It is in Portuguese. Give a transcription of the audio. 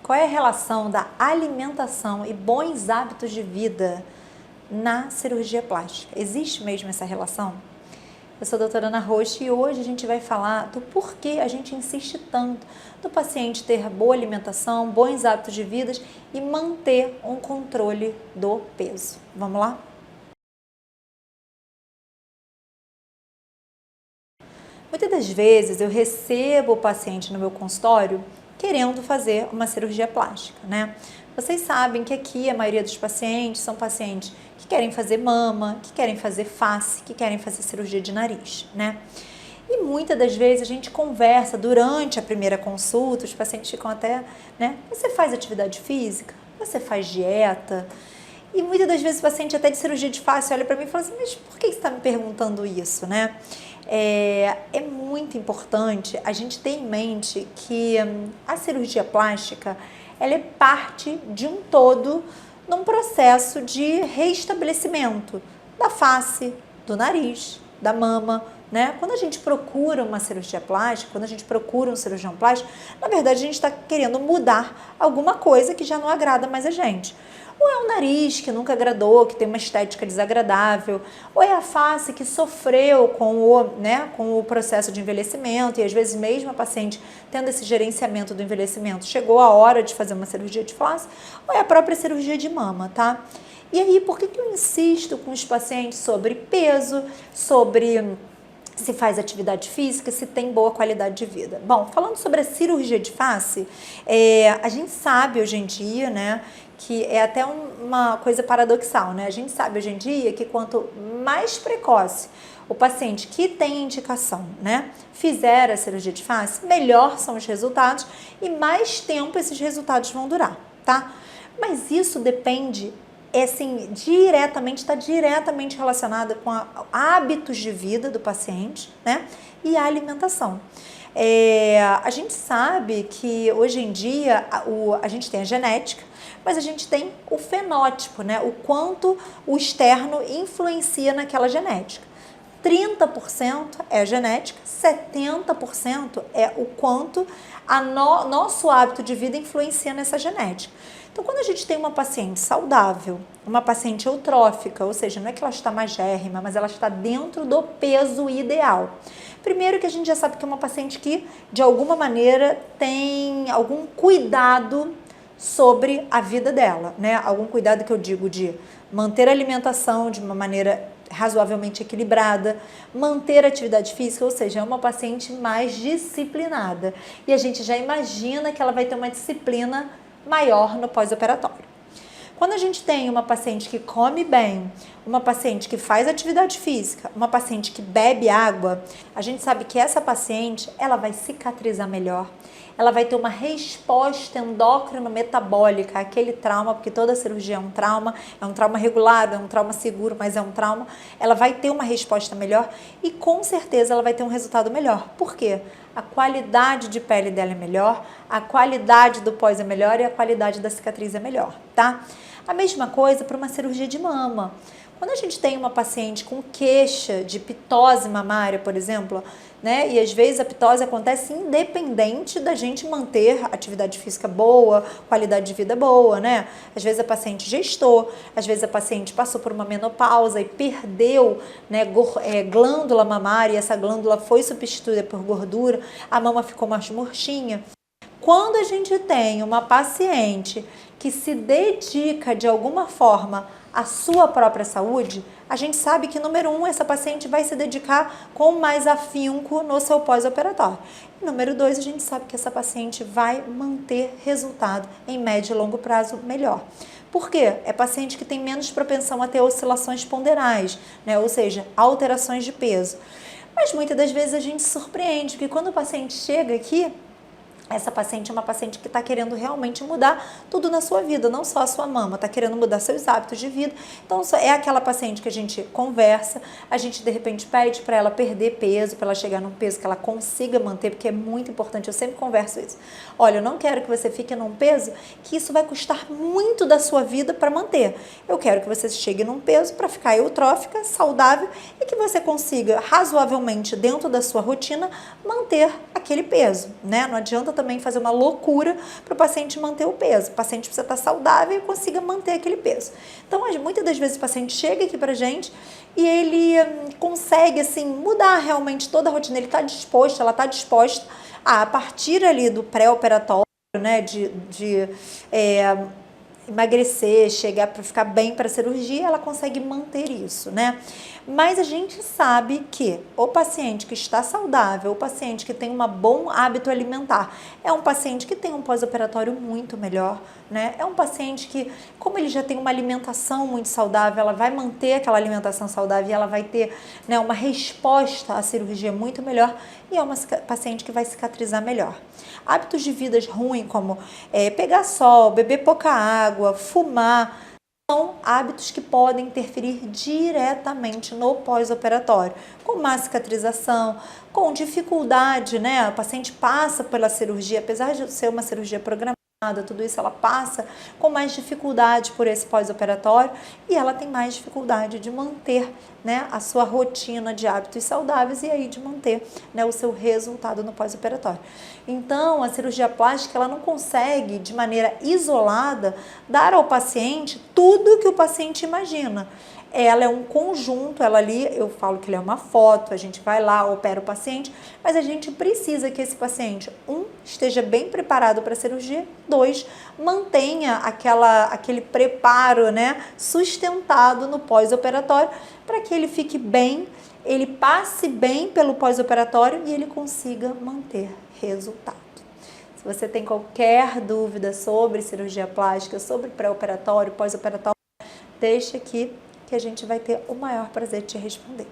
Qual é a relação da alimentação e bons hábitos de vida na cirurgia plástica? Existe mesmo essa relação? Eu sou a doutora Ana Rocha e hoje a gente vai falar do porquê a gente insiste tanto do paciente ter boa alimentação, bons hábitos de vida e manter um controle do peso. Vamos lá? Muitas das vezes eu recebo o paciente no meu consultório querendo fazer uma cirurgia plástica, né? Vocês sabem que aqui a maioria dos pacientes são pacientes que querem fazer mama, que querem fazer face, que querem fazer cirurgia de nariz, né? E muitas das vezes a gente conversa durante a primeira consulta, os pacientes ficam até, né? Você faz atividade física? Você faz dieta? E muitas das vezes o paciente até de cirurgia de face olha para mim e fala assim, mas por que você está me perguntando isso, né? É muito importante a gente ter em mente que a cirurgia plástica, ela é parte de um todo num processo de reestabelecimento da face, do nariz, da mama, né? Quando a gente procura uma cirurgia plástica, quando a gente procura um cirurgião plástico, na verdade a gente está querendo mudar alguma coisa que já não agrada mais a gente. Ou é o nariz que nunca agradou, que tem uma estética desagradável, ou é a face que sofreu com o processo de envelhecimento e às vezes mesmo a paciente tendo esse gerenciamento do envelhecimento, chegou a hora de fazer uma cirurgia de face, ou é a própria cirurgia de mama, tá? E aí, por que eu insisto com os pacientes sobre peso, sobre se faz atividade física, se tem boa qualidade de vida? Bom, falando sobre a cirurgia de face, a gente sabe hoje em dia, né, que é até uma coisa paradoxal, né? A gente sabe hoje em dia que quanto mais precoce o paciente que tem indicação, né, fizer a cirurgia de face, melhor são os resultados e mais tempo esses resultados vão durar, tá? Mas isso depende, está diretamente relacionada com hábitos de vida do paciente, né, e a alimentação. A gente sabe que hoje em dia a gente tem a genética, mas a gente tem o fenótipo, né, o quanto o externo influencia naquela genética. 30% é a genética, 70% é o quanto nosso hábito de vida influencia nessa genética. Então, quando a gente tem uma paciente saudável, uma paciente eutrófica, ou seja, não é que ela está magérrima, mas ela está dentro do peso ideal. Primeiro que a gente já sabe que é uma paciente que, de alguma maneira, tem algum cuidado sobre a vida dela, né? Algum cuidado que eu digo de manter a alimentação de uma maneira razoavelmente equilibrada, manter a atividade física, ou seja, é uma paciente mais disciplinada. E a gente já imagina que ela vai ter uma disciplina maior no pós-operatório. Quando a gente tem uma paciente que come bem, uma paciente que faz atividade física, uma paciente que bebe água, a gente sabe que essa paciente, ela vai cicatrizar melhor, ela vai ter uma resposta endócrino-metabólica àquele trauma, porque toda cirurgia é um trauma regulado, é um trauma seguro, mas é um trauma. Ela vai ter uma resposta melhor e com certeza ela vai ter um resultado melhor. Por quê? A qualidade de pele dela é melhor, a qualidade do pós é melhor e a qualidade da cicatriz é melhor, tá? A mesma coisa para uma cirurgia de mama. Quando a gente tem uma paciente com queixa de pitose mamária, por exemplo, né, e às vezes a pitose acontece independente da gente manter atividade física boa, qualidade de vida boa, né? Às vezes a paciente gestou, às vezes a paciente passou por uma menopausa e perdeu, né, glândula mamária e essa glândula foi substituída por gordura, a mama ficou mais murchinha. Quando a gente tem uma paciente que se dedica de alguma forma à sua própria saúde, a gente sabe que, número 1, essa paciente vai se dedicar com mais afinco no seu pós-operatório. Número 2, a gente sabe que essa paciente vai manter resultado em médio e longo prazo melhor. Por quê? É paciente que tem menos propensão a ter oscilações ponderais, né? Ou seja, alterações de peso. Mas muitas das vezes a gente se surpreende, porque quando o paciente chega aqui, essa paciente é uma paciente que está querendo realmente mudar tudo na sua vida, não só a sua mama, está querendo mudar seus hábitos de vida. Então, é aquela paciente que a gente conversa, a gente de repente pede para ela perder peso, para ela chegar num peso que ela consiga manter, porque é muito importante, eu sempre converso isso. Olha, eu não quero que você fique num peso que isso vai custar muito da sua vida para manter. Eu quero que você chegue num peso para ficar eutrófica, saudável e que você consiga razoavelmente dentro da sua rotina manter aquele peso, né? Não adianta também fazer uma loucura para o paciente manter o peso. O paciente precisa estar saudável e consiga manter aquele peso. Então, muitas das vezes o paciente chega aqui pra gente e ele consegue, assim, mudar realmente toda a rotina. Ele está disposto, ela está disposta a partir ali do pré-operatório, né, emagrecer, chegar para ficar bem para a cirurgia, ela consegue manter isso, né? Mas a gente sabe que o paciente que está saudável, o paciente que tem um bom hábito alimentar, é um paciente que tem um pós-operatório muito melhor, né? É um paciente que, como ele já tem uma alimentação muito saudável, ela vai manter aquela alimentação saudável e ela vai ter, né, uma resposta à cirurgia muito melhor e é uma paciente que vai cicatrizar melhor. Hábitos de vida ruins, como pegar sol, beber pouca água, fumar, são hábitos que podem interferir diretamente no pós-operatório, com má cicatrização, com dificuldade, né? O paciente passa pela cirurgia, apesar de ser uma cirurgia programada, tudo isso ela passa com mais dificuldade por esse pós-operatório e ela tem mais dificuldade de manter, né, a sua rotina de hábitos saudáveis e aí de manter, né, o seu resultado no pós-operatório. Então, a cirurgia plástica ela não consegue, de maneira isolada, dar ao paciente tudo que o paciente imagina. Ela é um conjunto, ela ali, eu falo que ele é uma foto, a gente vai lá, opera o paciente, mas a gente precisa que esse paciente, esteja bem preparado para a cirurgia, 2, mantenha aquele preparo, né, sustentado no pós-operatório, para que ele fique bem, ele passe bem pelo pós-operatório e ele consiga manter resultado. Se você tem qualquer dúvida sobre cirurgia plástica, sobre pré-operatório, pós-operatório, deixa aqui que a gente vai ter o maior prazer de te responder.